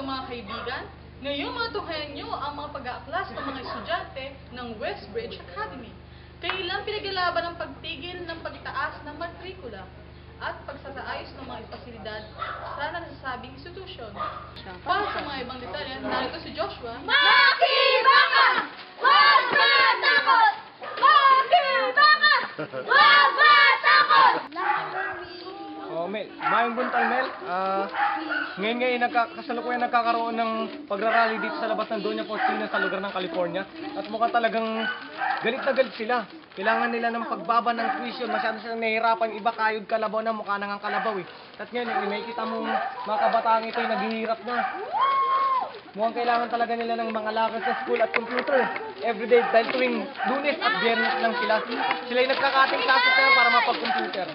umaga mga kaibigan. Ngayon matunghayan nyo ang mga pag-aaklas ng mga estudyante ng Westbridge Academy. Kailan pinaglaban ang pagtigil ng pagtaas ng matrikula at pagsasaayos ng mga pasilidad sa nasasabing institusyon. Para sa mga ibang detalye, narito si Joshua. Makibaka! Huwag matakot! Makibaka! Huwag matakot! Oh, Mel. Mayong buntag, Mel. Ngayon kasalukuyan nagkakaroon ng pagrarally dito sa labas ng Doña Faustina sa lugar ng California. At mukhang talagang galit na galit sila. Kailangan nila ng pagbaba ng tuition. Masyado silang nahihirapan. Iba kayod kalabaw na, mukha nang kalabaw eh. At ngayon, nakikita mong mga kabataan ito yung naghihirap na. Mukhang kailangan talaga nila ng mga lakad sa school at computer everyday dahil tuwing Lunes at Biyernes lang sila. Sila yung nagkakating classes na para mapag-computer.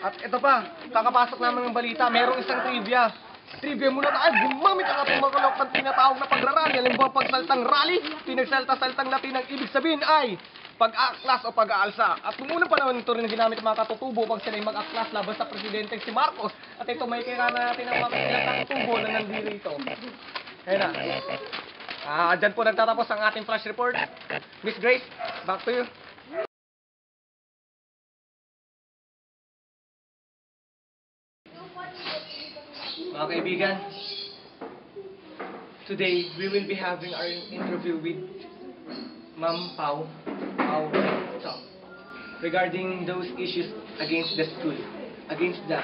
At ito pa, kakapasok naman ng balita, merong isang trivia. Trivia muna tayo, gumamit ang ating mga kalok ng tinatawag na pagrarally. Alam mo ba, pagsaltang rally, pinagsalta-saltang Latin ang ibig sabihin ay pag-aaklas o pag-aalsa. At kung unang panahon ito rin ginamit ng mga katutubo pag sila mag-aklas laban sa presidente si Marcos. At ito may kailangan natin ang mga ilang katutubo na nandito. Kaya na. Dyan po nagtatapos ang ating flash report. Miss Grace, back to you. Mga kaibigan, today we will be having our interview with Ma'am Pau regarding those issues against the school, against the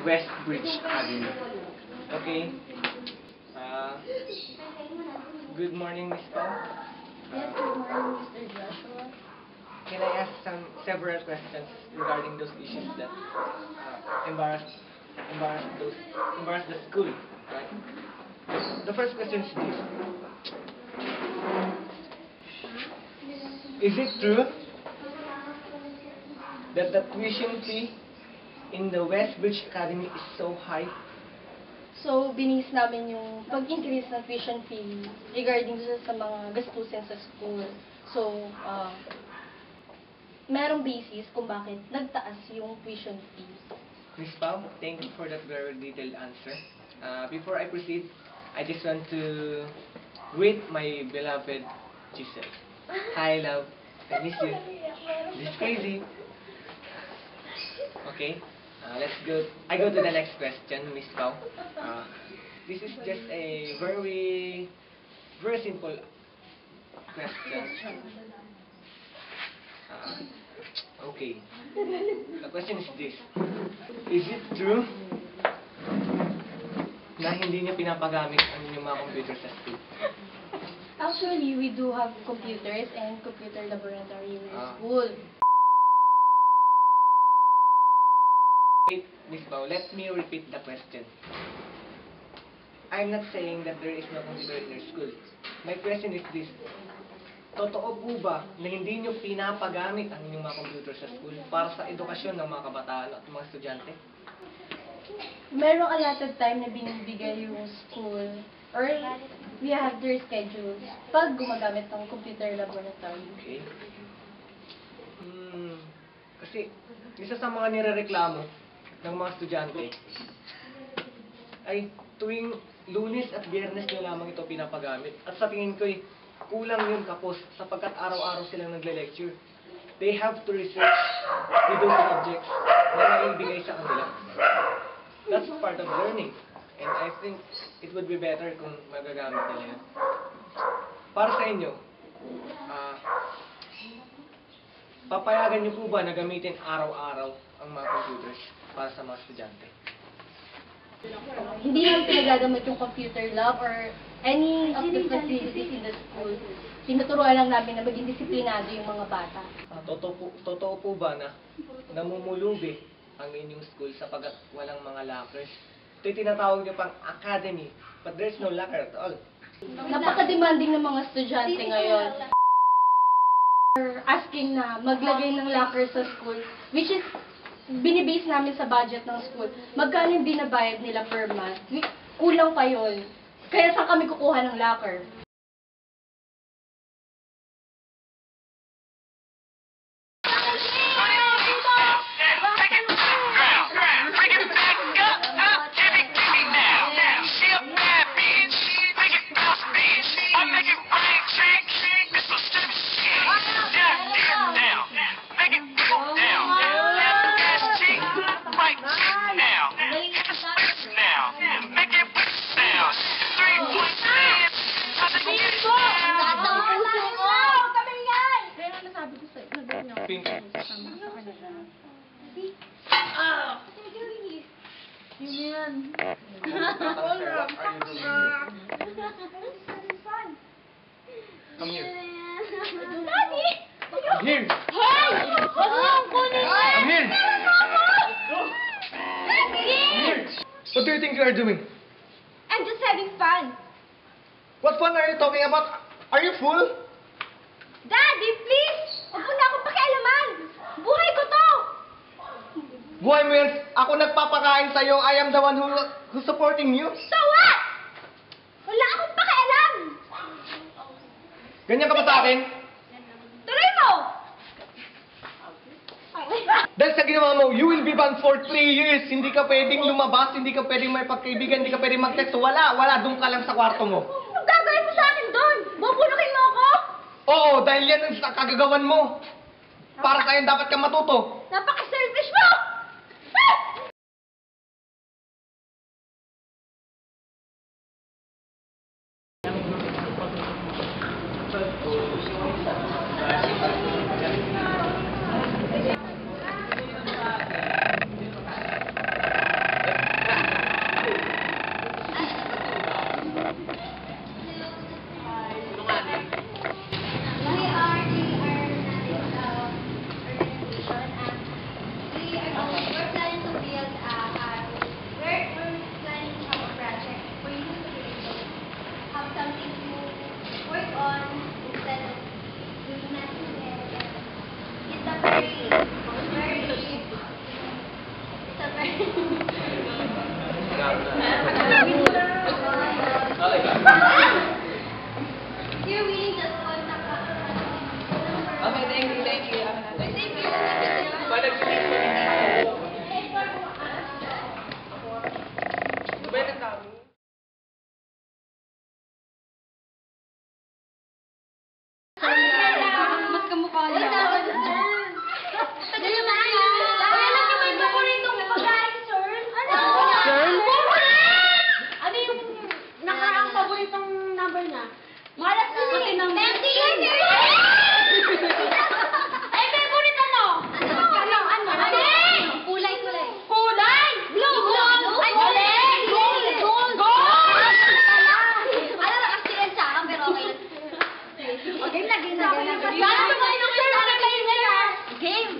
Westbridge Academy. Okay? Good morning, Miss Pau. Yes, good morning, Mr. Joshua. Can I ask several questions regarding those issues that embarrass the school, right? The first question is this. Is it true that the tuition fee in the Westbridge Academy is so high? So, binis namin yung pag-increase ng tuition fee regarding sa mga gastusin sa school. So, merong basis kung bakit nagtaas yung tuition fee. Miss Pau, thank you for that very detailed answer. Before I proceed, I just want to greet my beloved Giselle. Hi, love. I miss you. This is crazy. Okay, let's go. I go to the next question, Miss Pau. This is just a very simple question. Okay. The question is this. Is it true na hindi niyo pinapagamit ang inyong mga computer sa school? Actually, we do have computers and computer laboratory in our school. Wait, Miss Pau, let me repeat the question. I'm not saying that there is no computer in your school. My question is this. Totoo po ba na hindi nyo pinapagamit ang inyong mga computer sa school para sa edukasyon ng mga kabataan at mga estudyante? Merong allotted time na binibigay yung school or we have their schedules pag gumagamit ng computer laboratory. Okay. Kasi isa sa mga nirereklamo ng mga estudyante ay tuwing Lunes at Biyernes nyo lamang ito pinapagamit. At sa tingin ko kulang yun kapos sapagkat araw-araw silang nagle-lecture. They have to research with those subjects na naibigay sa kanila. That's part of learning. And I think it would be better kung magagamit nila yun. Para sa inyo, papayagan niyo po ba na gamitin araw-araw ang mga computers para sa mga estudyante? Hindi namin pinagagamit yung computer lab or any of the facilities in the school. Tinuturuan lang namin na maging disiplinado yung mga bata. Totoo po ba na namumulubi ang inyong school sapagkat walang mga lockers? Ito'y tinatawag niyo pang academy, but there's no locker at all. Napaka-demanding ng mga estudyante ngayon. Asking na maglagay ng locker sa school, which is binibase namin sa budget ng school. Magkano yung binabayad nila per month? Kulang pa yun. Kaya saan kami kukuha ng locker? pink. Yun yan. Come here. Daddy! Come here. Hey! Huwag mo akong kunin yan! Come here. Daddy! What do you think you are doing? I'm just having fun. What fun are you talking about? Are you fool? Daddy, please! Huwag mo na akong pakialaman! Buhay ko to! Buhay mo yan. Ako nagpapakain sa'yo. I am the one who's supporting you. So what? Wala akong pakialam! Ganyan ka ba sa akin? Tuloy mo! Dahil sa ginawa mo, you will be banned for 3 years. Hindi ka pwedeng lumabas, hindi ka pwedeng may pagkaibigan, hindi ka pwedeng mag-text. Wala, doon ka lang sa kwarto mo. Anong gagawin mo sa akin doon? Bubulukin mo ako? Oo, dahil yan ang kagagawan mo. Para sa'yo dapat ka matuto. Napaka-selfish mo! You're reading just contact us. Okay, thank you. Thank you. Mas kamukha niya. Tagal naman. Alam niyo may paboritong pagkain, sir? Ano? Sir? Ano yung nakaraang paboritong number niya? Malas na Pati ng- 20! Ay, favorite ano? Ano? Kulay. Kulay? Blue! Ay, gold! Gold! Ano na accident sa akin, pero okay lang. Okay na. Gano'n ba yung sir? Ano kayo nila? Game.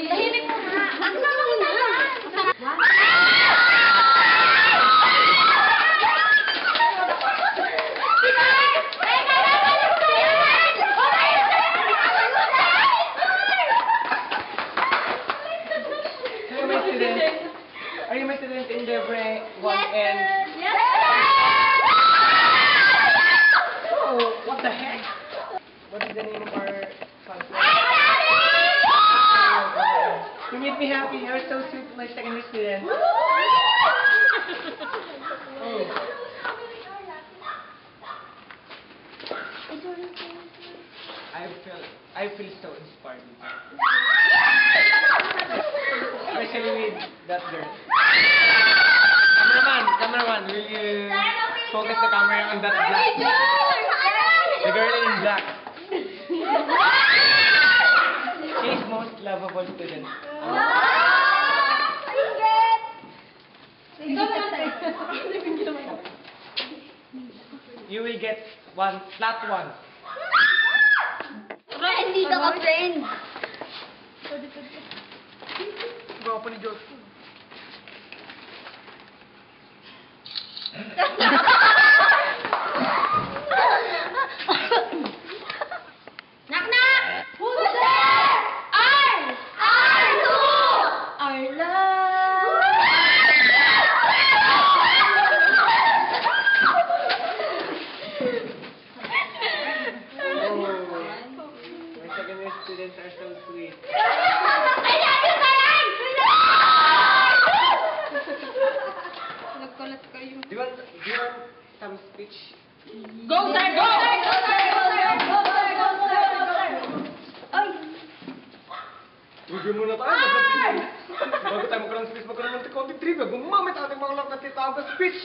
Tahimik mo nga. Ang sama ko na. Are you my student in Debre 1N? Yes! Oh, what the heck? What is the name of our class? You make me happy. You're so sweet, my secondary student. Oh. I feel so inspired. Especially with that girl. Cameraman, will you focus the camera on that black? The girl in black. She is most lovable student. You will get flat one. Hindi ka friend. Gwapo ni George. Knock! Who's there? My secondary students are so sweet. Nagkalat kayo. Do you want some speech? Go, sir! Go! Review muna tayo. Bago tayo magkaroon ng speech, magkaroon ng konting trivia. Gumamit ating mga lang natitawag na speech.